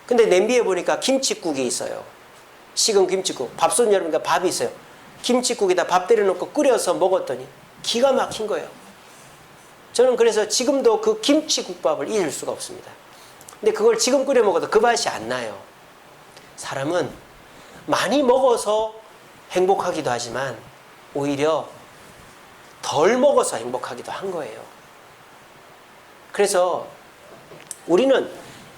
Speaker 1: 근데 냄비에 보니까 김칫국이 있어요. 식은 김칫국. 밥솥 열으니까 밥이 있어요. 김칫국에다 밥 때려놓고 끓여서 먹었더니 기가 막힌 거예요. 저는 그래서 지금도 그 김치국밥을 잊을 수가 없습니다. 근데 그걸 지금 끓여 먹어도 그 맛이 안 나요. 사람은 많이 먹어서 행복하기도 하지만 오히려 덜 먹어서 행복하기도 한 거예요. 그래서 우리는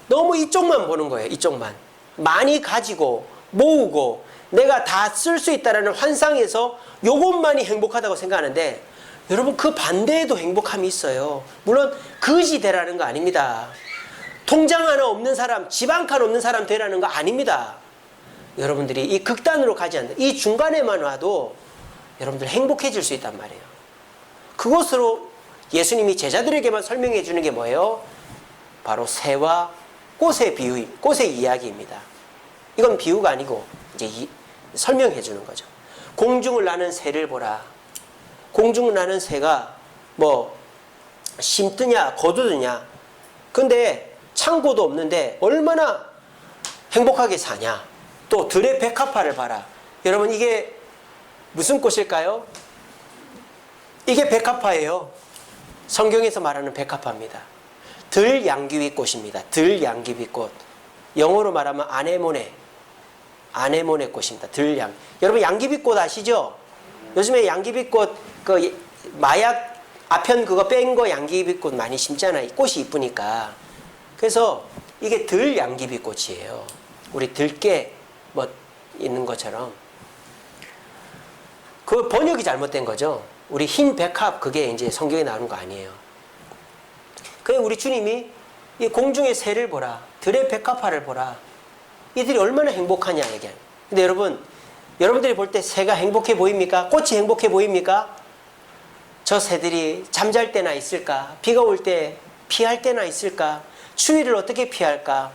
Speaker 1: 너무 이쪽만 보는 거예요. 이쪽만. 많이 가지고 모으고 내가 다 쓸 수 있다는 환상에서 요것만이 행복하다고 생각하는데 여러분 그 반대에도 행복함이 있어요. 물론 거지 되라는 거 아닙니다. 통장 하나 없는 사람, 집 한 칸 없는 사람 되라는 거 아닙니다. 여러분들이 이 극단으로 가지 않는 이 중간에만 와도 여러분들 행복해질 수 있단 말이에요. 그것으로 예수님이 제자들에게만 설명해 주는 게 뭐예요? 바로 새와 꽃의 비유, 꽃의 이야기입니다. 이건 비유가 아니고 이제 설명해 주는 거죠. 공중을 나는 새를 보라. 공중을 나는 새가 뭐 심드냐 거두느냐. 근데 창고도 없는데 얼마나 행복하게 사냐. 또 들의 백합화를 봐라. 여러분 이게 무슨 꽃일까요? 이게 백합화예요. 성경에서 말하는 백합화입니다. 들양귀비 꽃입니다. 들양귀비 꽃. 영어로 말하면 아네모네 꽃입니다. 들양. 여러분 양귀비 꽃 아시죠? 요즘에 양귀비 꽃 그 마약 아편 그거 뺀 거 양귀비 꽃 많이 심잖아요. 꽃이 이쁘니까. 그래서 이게 들양귀비 꽃이에요. 우리 들깨 뭐 있는 것처럼. 그 번역이 잘못된 거죠. 우리 흰 백합 그게 이제 성경에 나오는 거 아니에요. 그래 우리 주님이 이 공중의 새를 보라. 들의 백합화를 보라. 이들이 얼마나 행복하냐 얘기해요. 근데 여러분들이 볼 때 새가 행복해 보입니까? 꽃이 행복해 보입니까? 저 새들이 잠잘 때나 있을까? 비가 올 때 피할 때나 있을까? 추위를 어떻게 피할까?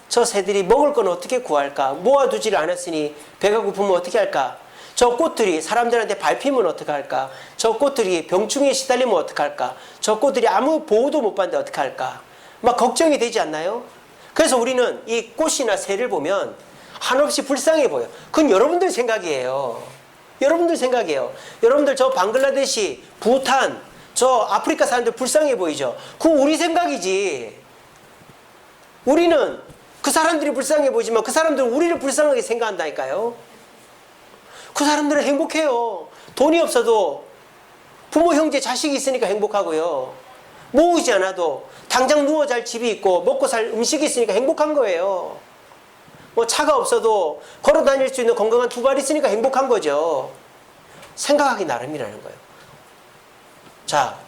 Speaker 1: 저 새들이 먹을 건 어떻게 구할까? 모아두지를 않았으니 배가 고프면 어떻게 할까? 저 꽃들이 사람들한테 밟히면 어떻게 할까? 저 꽃들이 병충해에 시달리면 어떻게 할까? 저 꽃들이 아무 보호도 못 받는데 어떻게 할까? 막 걱정이 되지 않나요? 그래서 우리는 이 꽃이나 새를 보면 한없이 불쌍해 보여. 그건 여러분들 생각이에요. 여러분들 생각이에요. 여러분들 저 방글라데시, 부탄, 저 아프리카 사람들 불쌍해 보이죠? 그건 우리 생각이지. 우리는 그 사람들이 불쌍해 보이지만 그 사람들은 우리를 불쌍하게 생각한다니까요. 그 사람들은 행복해요. 돈이 없어도 부모, 형제, 자식이 있으니까 행복하고요. 모으지 않아도 당장 누워 잘 집이 있고 먹고 살 음식이 있으니까 행복한 거예요. 뭐 차가 없어도 걸어 다닐 수 있는 건강한 두 발 있으니까 행복한 거죠. 생각하기 나름이라는 거예요. 자,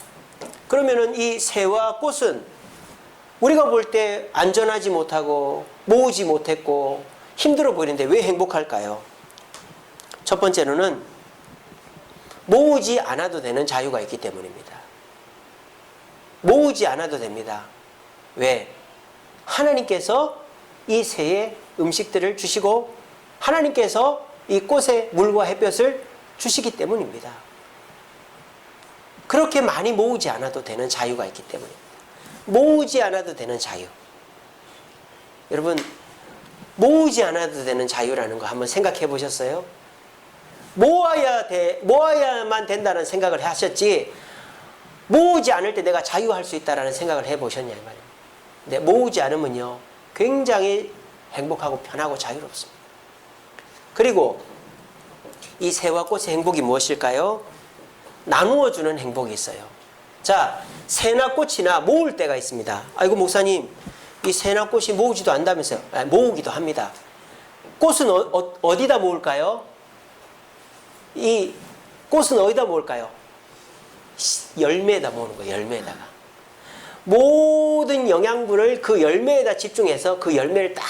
Speaker 1: 그러면은 이 새와 꽃은 우리가 볼 때 안전하지 못하고 모으지 못했고 힘들어 보이는데 왜 행복할까요? 첫 번째로는 모으지 않아도 되는 자유가 있기 때문입니다. 모으지 않아도 됩니다. 왜? 하나님께서 이 새에 음식들을 주시고 하나님께서 이 꽃에 물과 햇볕을 주시기 때문입니다. 그렇게 많이 모으지 않아도 되는 자유가 있기 때문입니다. 모으지 않아도 되는 자유. 여러분, 모으지 않아도 되는 자유라는 거 한번 생각해 보셨어요? 모아야만 된다는 생각을 하셨지, 모으지 않을 때 내가 자유할 수 있다는 생각을 해 보셨냐, 이 말이에요. 근데 모으지 않으면요, 굉장히 행복하고 편하고 자유롭습니다. 그리고 이 새와 꽃의 행복이 무엇일까요? 나누어 주는 행복이 있어요. 자, 새나 꽃이나 모을 때가 있습니다. 아이고 목사님, 이 새나 꽃이 모으지도 않다면서요? 모으기도 합니다. 꽃은 어디다 모을까요? 이 꽃은 어디다 모을까요? 열매에다 모으는 거예요. 열매에다가. 모든 영양분을 그 열매에다 집중해서 그 열매를 딱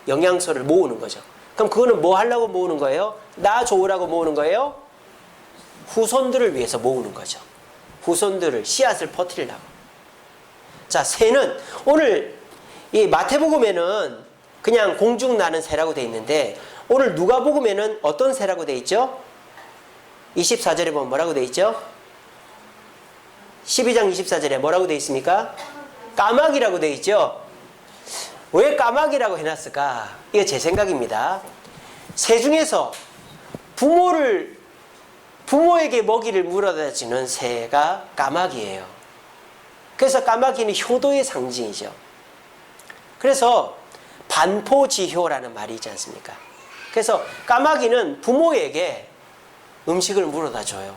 Speaker 1: 영양소를 모으는 거죠. 그럼 그거는 뭐 하려고 모으는 거예요? 나 좋으라고 모으는 거예요? 후손들을 위해서 모으는 거죠. 후손들을, 씨앗을 퍼뜨리려고. 자, 새는 오늘 이 마태복음에는 그냥 공중 나는 새라고 되어 있는데 오늘 누가복음에는 어떤 새라고 되어 있죠? 24절에 보면 뭐라고 되어 있죠? 12장 24절에 뭐라고 되어 있습니까? 까마귀라고 되어 있죠? 왜 까마귀라고 해놨을까? 이거 제 생각입니다. 새 중에서 부모에게 먹이를 물어다 주는 새가 까마귀예요. 그래서 까마귀는 효도의 상징이죠. 그래서 반포지효라는 말이 있지 않습니까? 그래서 까마귀는 부모에게 음식을 물어다 줘요.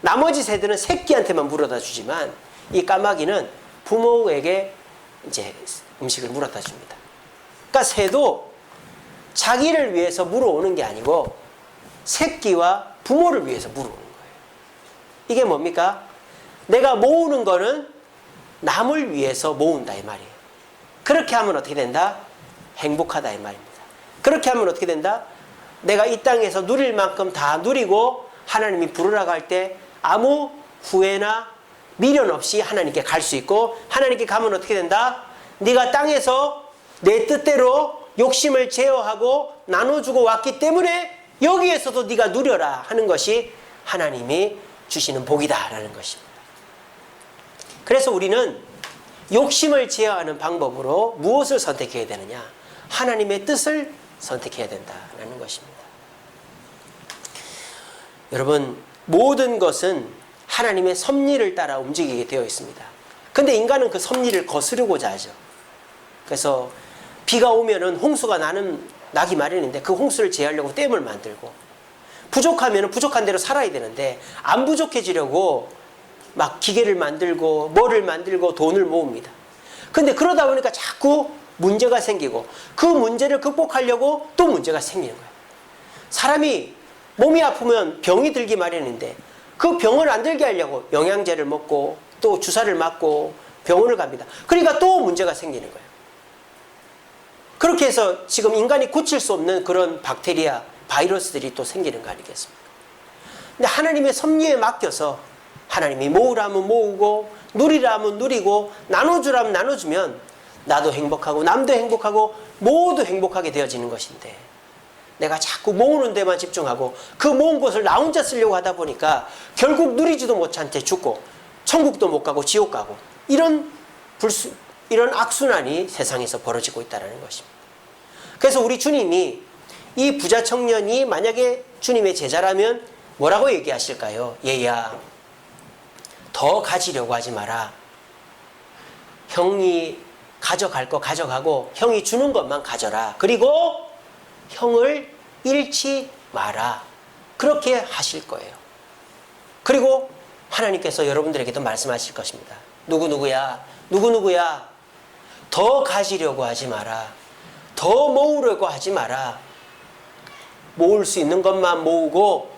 Speaker 1: 나머지 새들은 새끼한테만 물어다 주지만 이 까마귀는 부모에게 이제 음식을 물어다 줍니다. 그러니까 새도 자기를 위해서 물어오는 게 아니고 새끼와 부모를 위해서 물어오는 거예요. 이게 뭡니까? 내가 모으는 거는 남을 위해서 모은다 이 말이에요. 그렇게 하면 어떻게 된다? 행복하다 이 말입니다. 그렇게 하면 어떻게 된다? 내가 이 땅에서 누릴 만큼 다 누리고 하나님이 부르라 갈 때 아무 후회나 미련 없이 하나님께 갈 수 있고, 하나님께 가면 어떻게 된다? 네가 땅에서 내 뜻대로 욕심을 제어하고 나눠주고 왔기 때문에 여기에서도 네가 누려라 하는 것이 하나님이 주시는 복이다라는 것입니다. 그래서 우리는 욕심을 제어하는 방법으로 무엇을 선택해야 되느냐? 하나님의 뜻을 선택해야 된다라는 것입니다. 여러분, 모든 것은 하나님의 섭리를 따라 움직이게 되어 있습니다. 근데 인간은 그 섭리를 거스르고자 하죠. 그래서 비가 오면은 홍수가 나기 마련인데 그 홍수를 제어하려고 댐을 만들고, 부족하면은 부족한 대로 살아야 되는데 안 부족해지려고 막 기계를 만들고 뭐를 만들고 돈을 모읍니다. 근데 그러다 보니까 자꾸 문제가 생기고 그 문제를 극복하려고 또 문제가 생기는 거예요. 사람이 몸이 아프면 병이 들기 마련인데 그 병을 안 들게 하려고 영양제를 먹고 또 주사를 맞고 병원을 갑니다. 그러니까 또 문제가 생기는 거예요. 그렇게 해서 지금 인간이 고칠 수 없는 그런 박테리아, 바이러스들이 또 생기는 거 아니겠습니까? 근데 하나님의 섭리에 맡겨서 하나님이 모으라면 모으고 누리라면 누리고 나눠주라면 나눠주면 나도 행복하고 남도 행복하고 모두 행복하게 되어지는 것인데, 내가 자꾸 모으는 데만 집중하고 그 모은 것을 나 혼자 쓰려고 하다 보니까 결국 누리지도 못한 채 죽고 천국도 못 가고 지옥 가고 이런 악순환이 세상에서 벌어지고 있다는 것입니다. 그래서 우리 주님이 이 부자 청년이 만약에 주님의 제자라면 뭐라고 얘기하실까요? 얘야, 더 가지려고 하지 마라. 형이 가져갈 거 가져가고 형이 주는 것만 가져라. 그리고 형을 잃지 마라. 그렇게 하실 거예요. 그리고 하나님께서 여러분들에게도 말씀하실 것입니다. 누구누구야 더 가지려고 하지 마라. 더 모으려고 하지 마라. 모을 수 있는 것만 모으고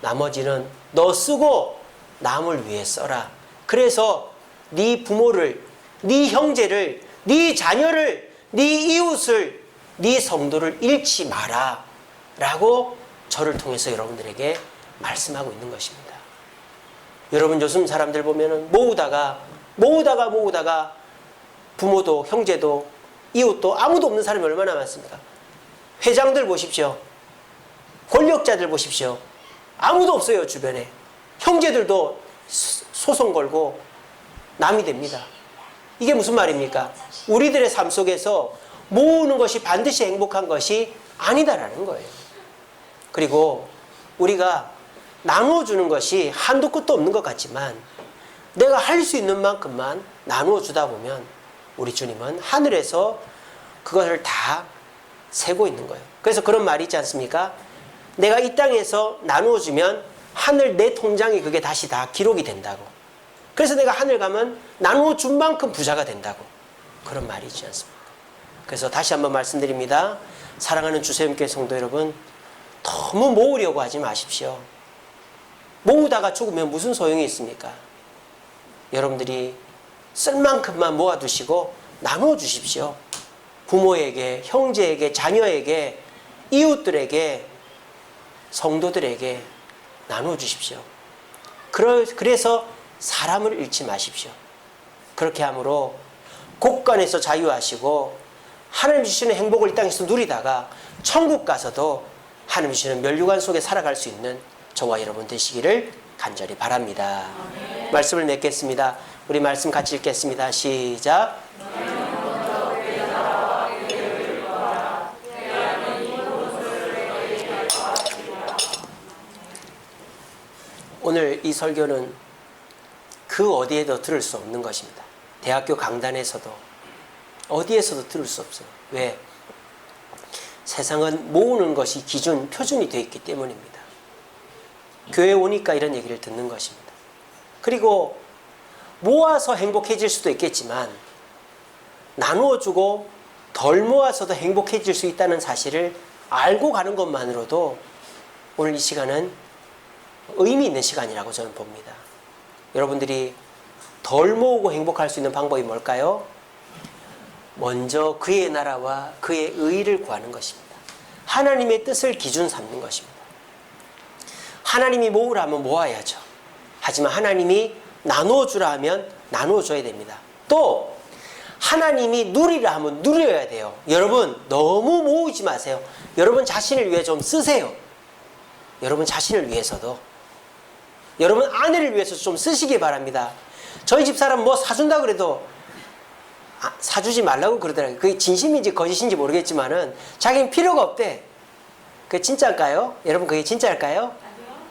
Speaker 1: 나머지는 너 쓰고 남을 위해 써라. 그래서 네 부모를, 네 형제를, 네 자녀를, 네 이웃을, 네 성도를 잃지 마라 라고 저를 통해서 여러분들에게 말씀하고 있는 것입니다. 여러분, 요즘 사람들 보면은 모으다가 부모도 형제도 이웃도 아무도 없는 사람이 얼마나 많습니까? 회장들 보십시오. 권력자들 보십시오. 아무도 없어요, 주변에. 형제들도 소송 걸고 남이 됩니다. 이게 무슨 말입니까? 우리들의 삶 속에서 모으는 것이 반드시 행복한 것이 아니다라는 거예요. 그리고 우리가 나누어주는 것이 한도 끝도 없는 것 같지만 내가 할 수 있는 만큼만 나누어 주다 보면 우리 주님은 하늘에서 그것을 다 세고 있는 거예요. 그래서 그런 말이 있지 않습니까? 내가 이 땅에서 나누어 주면 하늘 내 통장에 그게 다시 다 기록이 된다고. 그래서 내가 하늘 가면 나누어 준 만큼 부자가 된다고. 그런 말이 있지 않습니까? 그래서 다시 한번 말씀드립니다. 사랑하는 주세움교회 성도 여러분, 너무 모으려고 하지 마십시오. 모으다가 죽으면 무슨 소용이 있습니까? 여러분들이 쓸 만큼만 모아두시고 나누어 주십시오. 부모에게, 형제에게, 자녀에게, 이웃들에게, 성도들에게 나누어 주십시오. 그래서 사람을 잃지 마십시오. 그렇게 함으로 곳간에서 자유하시고 하나님 주시는 행복을 이 땅에서 누리다가 천국 가서도 하나님 주시는 면류관 속에 살아갈 수 있는 저와 여러분 되시기를 간절히 바랍니다. 말씀을 맺겠습니다. 우리 말씀 같이 읽겠습니다. 시작. 오늘 이 설교는 그 어디에도 들을 수 없는 것입니다. 대학교 강단에서도 어디에서도 들을 수 없어요. 왜? 세상은 모으는 것이 기준, 표준이 되어 있기 때문입니다. 교회에 오니까 이런 얘기를 듣는 것입니다. 그리고 모아서 행복해질 수도 있겠지만 나누어주고 덜 모아서도 행복해질 수 있다는 사실을 알고 가는 것만으로도 오늘 이 시간은 의미 있는 시간이라고 저는 봅니다. 여러분들이 덜 모으고 행복할 수 있는 방법이 뭘까요? 먼저 그의 나라와 그의 의의를 구하는 것입니다. 하나님의 뜻을 기준 삼는 것입니다. 하나님이 모으라 하면 모아야죠. 하지만 하나님이 나누어 주라 하면 나누어 줘야 됩니다. 또 하나님이 누리라 하면 누려야 돼요. 여러분 너무 모으지 마세요. 여러분 자신을 위해 좀 쓰세요. 여러분 자신을 위해서도, 여러분 아내를 위해서 좀 쓰시기 바랍니다. 저희 집사람 뭐 사준다 그래도 사주지 말라고 그러더라고요. 그게 진심인지 거짓인지 모르겠지만은 자기는 필요가 없대. 그게 진짜일까요? 여러분 그게 진짜일까요?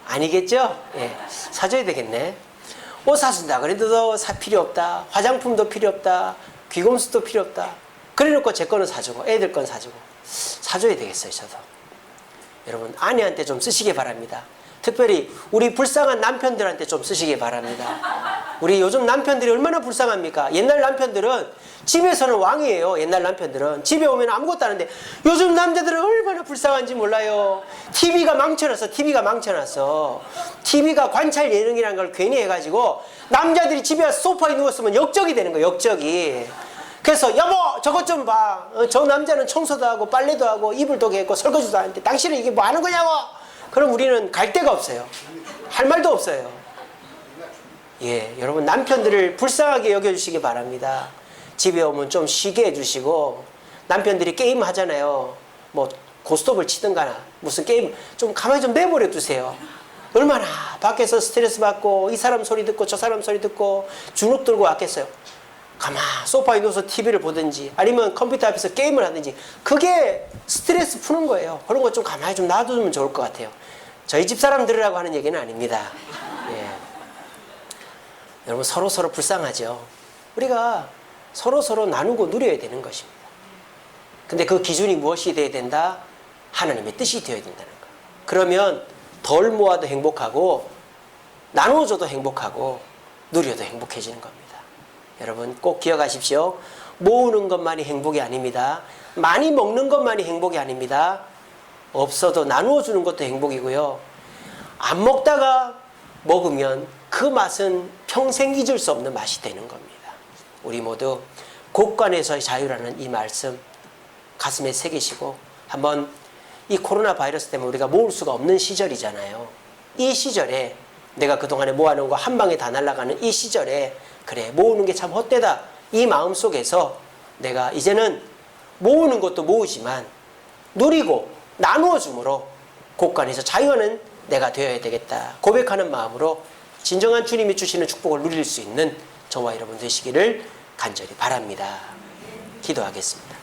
Speaker 1: 아니겠죠? 예, 사줘야 되겠네. 옷 사준다 그래도 필요 없다. 화장품도 필요 없다. 귀검수도 필요 없다. 그래놓고 제 거는 사주고 애들 건 사주고. 사줘야 되겠어요. 저도. 여러분 아내한테 좀 쓰시기 바랍니다. 특별히 우리 불쌍한 남편들한테 좀 쓰시기 바랍니다. 우리 요즘 남편들이 얼마나 불쌍합니까? 옛날 남편들은 집에서는 왕이에요. 옛날 남편들은 집에 오면 아무것도 안 하는데 요즘 남자들은 얼마나 불쌍한지 몰라요. TV가 망쳐놨어. TV가 관찰 예능이라는 걸 괜히 해가지고 남자들이 집에 와서 소파에 누웠으면 역적이 되는 거예요. 역적이. 그래서 여보 저것 좀 봐. 저 남자는 청소도 하고 빨래도 하고 이불도 개고 설거지도 하는데 당신은 이게 뭐 하는 거냐고. 그럼 우리는 갈 데가 없어요. 할 말도 없어요. 예, 여러분 남편들을 불쌍하게 여겨주시기 바랍니다. 집에 오면 좀 쉬게 해주시고, 남편들이 게임 하잖아요. 뭐 고스톱을 치든가 무슨 게임 좀 가만히 좀 내버려 두세요. 얼마나 밖에서 스트레스 받고 이 사람 소리 듣고 저 사람 소리 듣고 주눅 들고 왔겠어요. 가만 소파에 누워서 TV를 보든지 아니면 컴퓨터 앞에서 게임을 하든지, 그게 스트레스 푸는 거예요. 그런 거 좀 가만히 좀 놔두면 좋을 것 같아요. 저희 집 사람들이라고 하는 얘기는 아닙니다. 예. 여러분 서로 불쌍하죠. 우리가 서로 나누고 누려야 되는 것입니다. 근데 그 기준이 무엇이 되어야 된다? 하나님의 뜻이 되어야 된다는 거. 그러면 덜 모아도 행복하고 나누어줘도 행복하고 누려도 행복해지는 겁니다. 여러분 꼭 기억하십시오. 모으는 것만이 행복이 아닙니다. 많이 먹는 것만이 행복이 아닙니다. 없어도 나누어 주는 것도 행복이고요. 안 먹다가 먹으면 그 맛은 평생 잊을 수 없는 맛이 되는 겁니다. 우리 모두 곳간에서의 자유라는 이 말씀 가슴에 새기시고, 한번 이 코로나 바이러스 때문에 우리가 모을 수가 없는 시절이잖아요. 이 시절에 내가 그동안에 모아놓은 거 한 방에 다 날아가는 이 시절에 그래 모으는 게 참 헛되다, 이 마음 속에서 내가 이제는 모으는 것도 모으지만 누리고 나누어 줌으로 곳간에서 자유하는 내가 되어야 되겠다 고백하는 마음으로 진정한 주님이 주시는 축복을 누릴 수 있는 저와 여러분 되시기를 간절히 바랍니다. 기도하겠습니다.